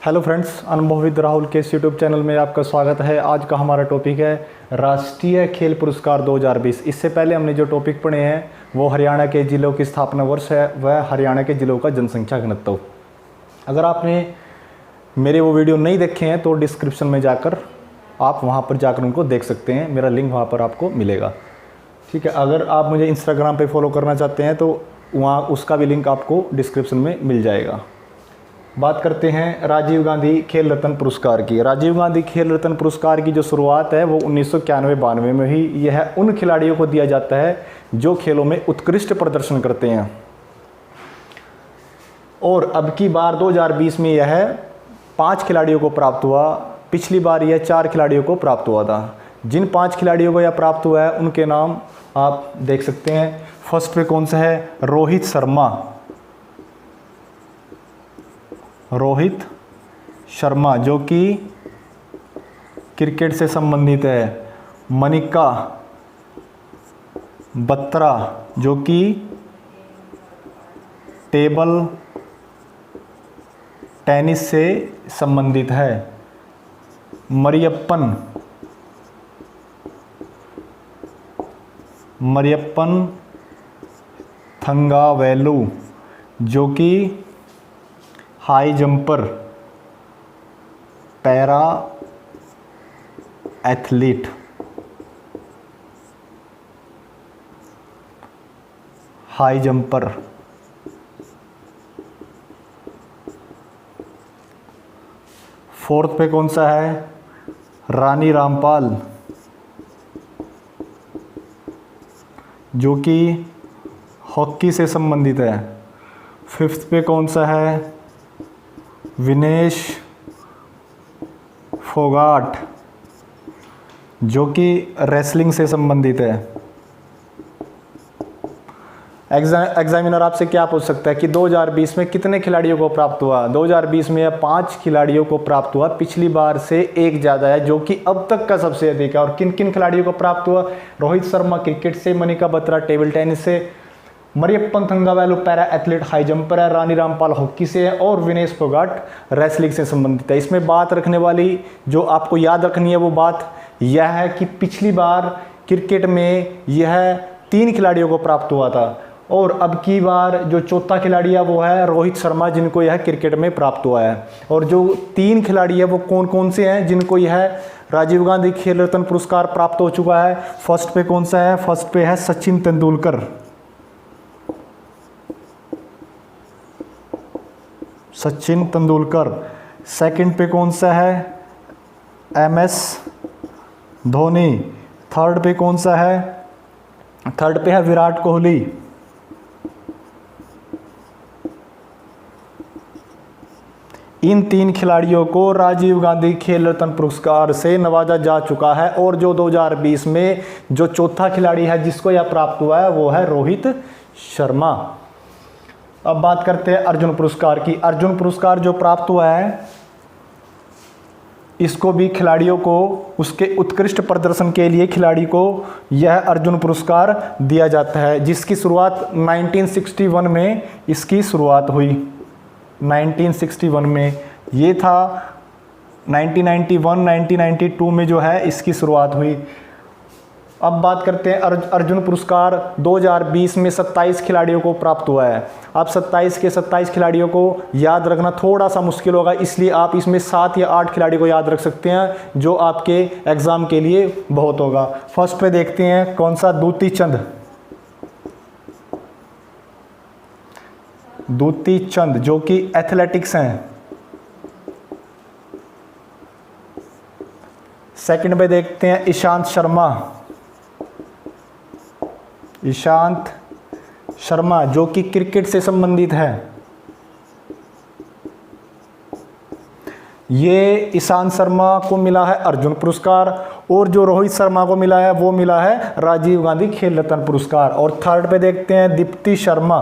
Hello friends, अनुभव with Rahul के इस यूट्यूब चैनल में आपका स्वागत है। आज का हमारा टॉपिक है राष्ट्रीय खेल पुरस्कार 2020। इससे पहले हमने जो टॉपिक पढ़े हैं वो हरियाणा के ज़िलों की स्थापना वर्ष है, वह हरियाणा के ज़िलों का जनसंख्या घनत्व। अगर आपने मेरे वो वीडियो नहीं देखे हैं तो डिस्क्रिप्शन में जाकर आप वहाँ पर जाकर उनको देख सकते हैं, मेरा लिंक वहाँ पर आपको मिलेगा। ठीक है, अगर आप मुझे इंस्टाग्राम पे फॉलो करना चाहते हैं तो वहाँ उसका भी लिंक आपको डिस्क्रिप्शन में मिल जाएगा। बात करते हैं राजीव गांधी खेल रत्न पुरस्कार की। राजीव गांधी खेल रत्न पुरस्कार की जो शुरुआत है वो 1991-92 में हुई। यह उन खिलाड़ियों को दिया जाता है जो खेलों में उत्कृष्ट प्रदर्शन करते हैं, और अब की बार 2020 में यह 5 खिलाड़ियों को प्राप्त हुआ। पिछली बार यह 4 खिलाड़ियों को प्राप्त हुआ था। जिन 5 खिलाड़ियों को यह प्राप्त हुआ है उनके नाम आप देख सकते हैं। फर्स्ट पे कौन सा है? रोहित शर्मा। रोहित शर्मा जो कि क्रिकेट से संबंधित है। मनिका बत्रा जो कि टेबल टेनिस से संबंधित है। मरियप्पन थंगावेलु जो कि high jumper para athlete. High jumper. Fourth पे कौन सा है? रानी रामपाल जो कि हॉकी से संबंधित है। फिफ्थ पे कौन सा है? विनेश फोगाट जो कि रेसलिंग से संबंधित है। एग्जामिनर आपसे क्या पूछ सकता है कि 2020 में कितने खिलाड़ियों को प्राप्त हुआ? 2020 में 5 खिलाड़ियों को प्राप्त हुआ, पिछली बार से 1 ज़्यादा है जो कि अब तक का सबसे अधिक है। और किन किन खिलाड़ियों को प्राप्त हुआ? रोहित शर्मा क्रिकेट से, मनिका बत्रा टेबल टेनिस से, Mariyappan Thangavelu para athlete high jumper है, रानी रामपाल हॉकी से है, और विनेश फोगाट रेसलिंग से संबंधित है। इसमें बात रखने वाली जो आपको याद रखनी है वो बात यह है कि पिछली बार क्रिकेट में यह 3 खिलाड़ियों को प्राप्त हुआ था, और अब की बार जो चौथा खिलाड़ी है वो है रोहित शर्मा जिनको यह क्रिकेट में प्राप्त हुआ है। और जो 3 खिलाड़ी है वो कौन कौन से हैं जिनको यह राजीव गांधी खेल रत्न पुरस्कार प्राप्त हो चुका है? फर्स्ट पे कौन सा है? फर्स्ट पे है सचिन तेंदुलकर। सचिन तेंदुलकर। सेकंड पे कौन सा है? MS धोनी। थर्ड पे कौन सा है? थर्ड पे है विराट कोहली। इन 3 खिलाड़ियों को राजीव गांधी खेल रत्न पुरस्कार से नवाजा जा चुका है। और जो 2020 में जो चौथा खिलाड़ी है जिसको यह प्राप्त हुआ है वो है रोहित शर्मा। अब बात करते हैं अर्जुन पुरस्कार की। अर्जुन पुरस्कार जो प्राप्त हुआ है इसको भी खिलाड़ियों को उसके उत्कृष्ट प्रदर्शन के लिए खिलाड़ी को यह अर्जुन पुरस्कार दिया जाता है, जिसकी शुरुआत 1961 में इसकी शुरुआत हुई। 1961 में ये था। 1991 1992 में जो है इसकी शुरुआत हुई। अब बात करते हैं अर्जुन पुरस्कार 2020 में 27 खिलाड़ियों को प्राप्त हुआ है। अब 27 के 27 खिलाड़ियों को याद रखना थोड़ा सा मुश्किल होगा, इसलिए आप इसमें 7 या 8 खिलाड़ी को याद रख सकते हैं जो आपके एग्ज़ाम के लिए बहुत होगा। फर्स्ट पे देखते हैं कौन सा? दूती चंद जो कि एथलेटिक्स हैं। सेकंड पे देखते हैं ईशांत शर्मा जो कि क्रिकेट से संबंधित है। ये ईशांत शर्मा को मिला है अर्जुन पुरस्कार, और जो रोहित शर्मा को मिला है वो मिला है राजीव गांधी खेल रत्न पुरस्कार। और थर्ड पे देखते हैं दीप्ति शर्मा।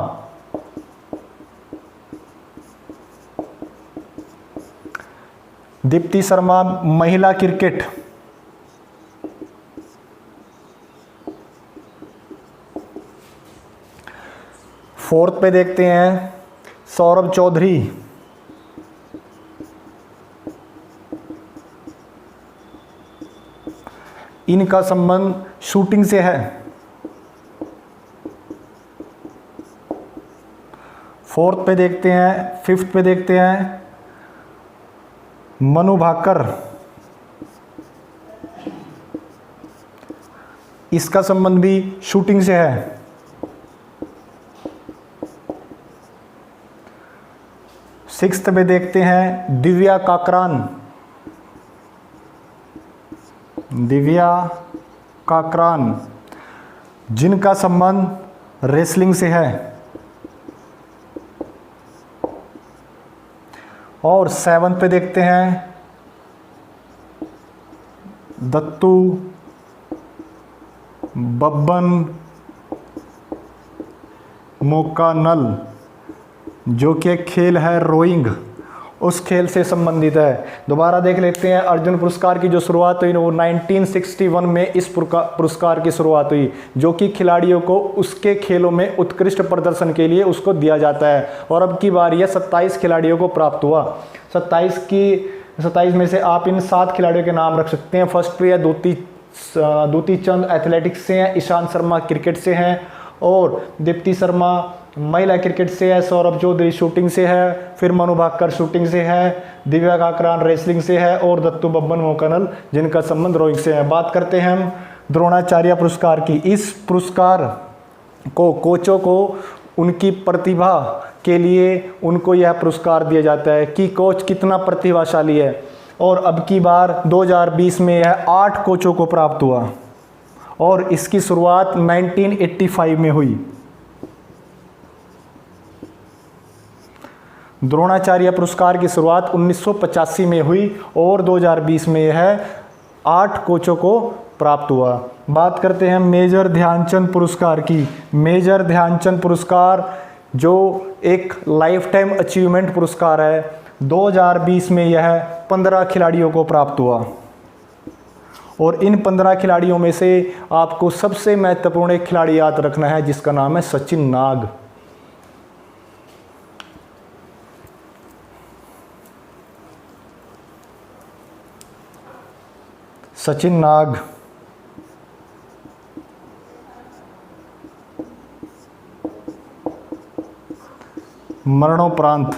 दीप्ति शर्मा महिला क्रिकेट। फोर्थ पे देखते हैं सौरभ चौधरी। इनका संबंध शूटिंग से है। फोर्थ पे देखते हैं, फिफ्थ पे देखते हैं मनु भाकर, इसका संबंध भी शूटिंग से है। सिक्स्थ पे देखते हैं दिव्या काकरान, दिव्या काकरान, जिनका संबंध रेसलिंग से है। और सेवंथ पे देखते हैं दत्तू बब्बन मोकानल, जो कि एक खेल है रोइंग, उस खेल से संबंधित है। दोबारा देख लेते हैं अर्जुन पुरस्कार की जो शुरुआत हुई वो 1961 में इस पुरस्कार की शुरुआत हुई, जो कि खिलाड़ियों को उसके खेलों में उत्कृष्ट प्रदर्शन के लिए उसको दिया जाता है। और अब की बार यह 27 खिलाड़ियों को प्राप्त हुआ। 27 में से आप इन 7 खिलाड़ियों के नाम रख सकते हैं। फर्स्ट पे है दूती चंद एथलेटिक्स से हैं, ईशांत शर्मा क्रिकेट से हैं, और दीप्ति शर्मा महिला क्रिकेट से है, सौरभ चौधरी शूटिंग से है, फिर मनु भाकर शूटिंग से है, दिव्या काकरान रेसलिंग से है, और दत्तू बब्बन मोकानल जिनका संबंध रोइंग से है। बात करते हैं हम द्रोणाचार्य पुरस्कार की। इस पुरस्कार को कोचों को उनकी प्रतिभा के लिए उनको यह पुरस्कार दिया जाता है कि कोच कितना प्रतिभाशाली है। और अब की बार 2020 में यह 8 कोचों को प्राप्त हुआ और इसकी शुरुआत 1985 में हुई। द्रोणाचार्य पुरस्कार की शुरुआत 1985 में हुई और 2020 में यह 8 कोचों को प्राप्त हुआ। बात करते हैं मेजर ध्यानचंद पुरस्कार की। मेजर ध्यानचंद पुरस्कार जो एक लाइफ टाइम अचीवमेंट पुरस्कार है, 2020 में यह 15 खिलाड़ियों को प्राप्त हुआ। और इन 15 खिलाड़ियों में से आपको सबसे महत्वपूर्ण एक खिलाड़ी याद रखना है जिसका नाम है सचिन नाग। सचिन नाग मरणोपरांत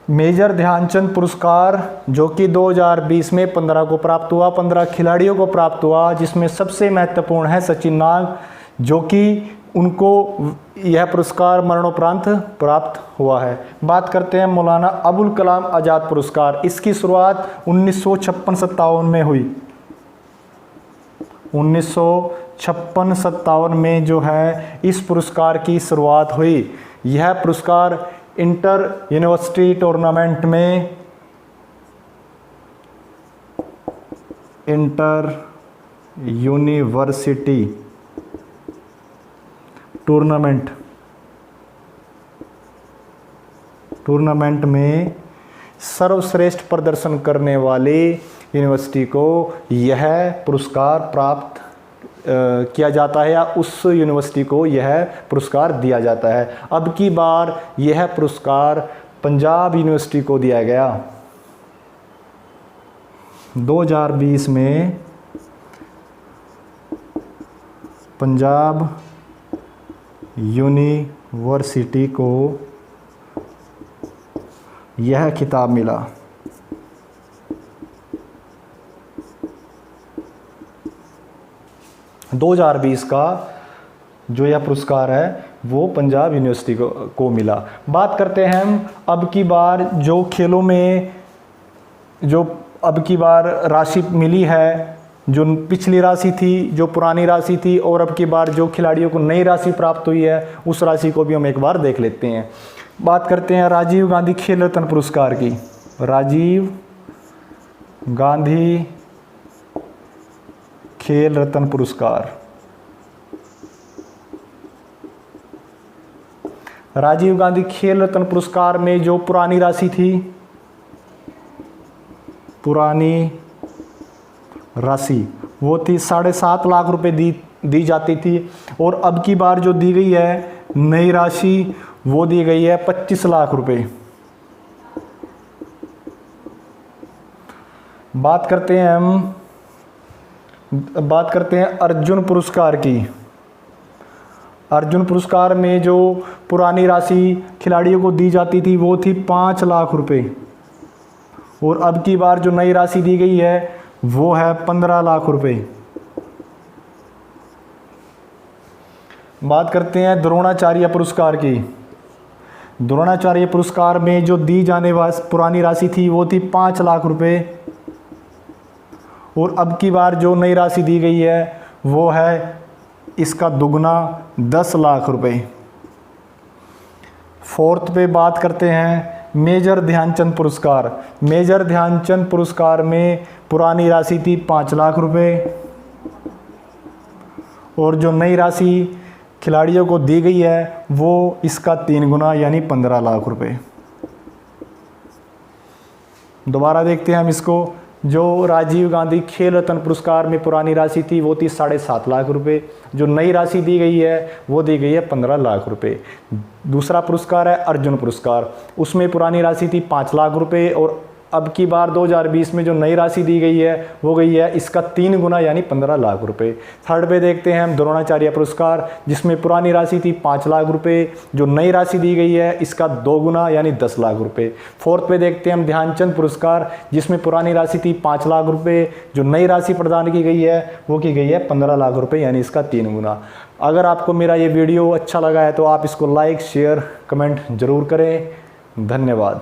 मेजर ध्यानचंद पुरस्कार जो कि 2020 में 15 को प्राप्त हुआ, 15 खिलाड़ियों को प्राप्त हुआ, जिसमें सबसे महत्वपूर्ण है सचिन नाग, जो कि उनको यह पुरस्कार मरणोपरांत प्राप्त हुआ है। बात करते हैं मौलाना अबुल कलाम आज़ाद पुरस्कार। इसकी शुरुआत 1956-57 में हुई। 1956-57 में जो है इस पुरस्कार की शुरुआत हुई। यह पुरस्कार इंटर यूनिवर्सिटी टूर्नामेंट में टूर्नामेंट में सर्वश्रेष्ठ प्रदर्शन करने वाले यूनिवर्सिटी को यह पुरस्कार प्राप्त किया जाता है या उस यूनिवर्सिटी को यह पुरस्कार दिया जाता है। अब की बार यह पुरस्कार पंजाब यूनिवर्सिटी को दिया गया। 2020 में पंजाब यूनिवर्सिटी को यह खिताब मिला। – 2020 का जो यह पुरस्कार है वो पंजाब यूनिवर्सिटी को मिला। बात करते हैं हम अब की बार जो खेलों में जो अब की बार राशि मिली है, जो पिछली राशि थी, जो पुरानी राशि थी, और अब की बार जो खिलाड़ियों को नई राशि प्राप्त हुई है उस राशि को भी हम एक बार देख लेते हैं। बात करते हैं राजीव गांधी खेल रत्न पुरस्कार की। राजीव गांधी खेल रत्न पुरस्कार। राजीव गांधी खेल रत्न पुरस्कार में जो पुरानी राशि थी, पुरानी राशि वो थी 7.5 लाख रुपए दी जाती थी, और अब की बार जो दी गई है नई राशि वो दी गई है 25 लाख रुपए। बात करते हैं अर्जुन पुरस्कार की। अर्जुन पुरस्कार में जो पुरानी राशि खिलाड़ियों को दी जाती थी वो थी 5 लाख रुपए, और अब की बार जो नई राशि दी गई है वो है 15 लाख रुपए। बात करते हैं द्रोणाचार्य पुरस्कार की। द्रोणाचार्य पुरस्कार में जो दी जाने वाली पुरानी राशि थी वो थी 5 लाख रुपए, और अब की बार जो नई राशि दी गई है वो है इसका दुगना 10 लाख रुपए। फोर्थ पे बात करते हैं मेजर ध्यानचंद पुरस्कार। मेजर ध्यानचंद पुरस्कार में पुरानी राशि थी 5 लाख रुपए, और जो नई राशि खिलाड़ियों को दी गई है वो इसका 3 गुना यानी 15 लाख रुपए। दोबारा देखते हैं हम इसको। जो राजीव गांधी खेल रत्न पुरस्कार में पुरानी राशि थी वो थी 7.5 लाख रुपए, जो नई राशि दी गई है वो दी गई है 15 लाख रुपए। दूसरा पुरस्कार है अर्जुन पुरस्कार, उसमें पुरानी राशि थी 5 लाख रुपए, और अब की बार 2020 में जो नई राशि दी गई है वो गई है इसका 3 गुना यानी 15 लाख रुपए। थर्ड पे देखते हैं हम द्रोणाचार्य पुरस्कार, जिसमें पुरानी राशि थी 5 लाख रुपए, जो नई राशि दी गई है इसका 2 गुना यानी 10 लाख रुपए। फोर्थ पे देखते हैं हम ध्यानचंद पुरस्कार, जिसमें पुरानी राशि थी 5 लाख रुपए, जो नई राशि प्रदान की गई है वो की गई है 15 लाख रुपए यानी इसका 3 गुना। अगर आपको मेरा ये वीडियो अच्छा लगा है तो आप इसको लाइक शेयर कमेंट जरूर करें। धन्यवाद।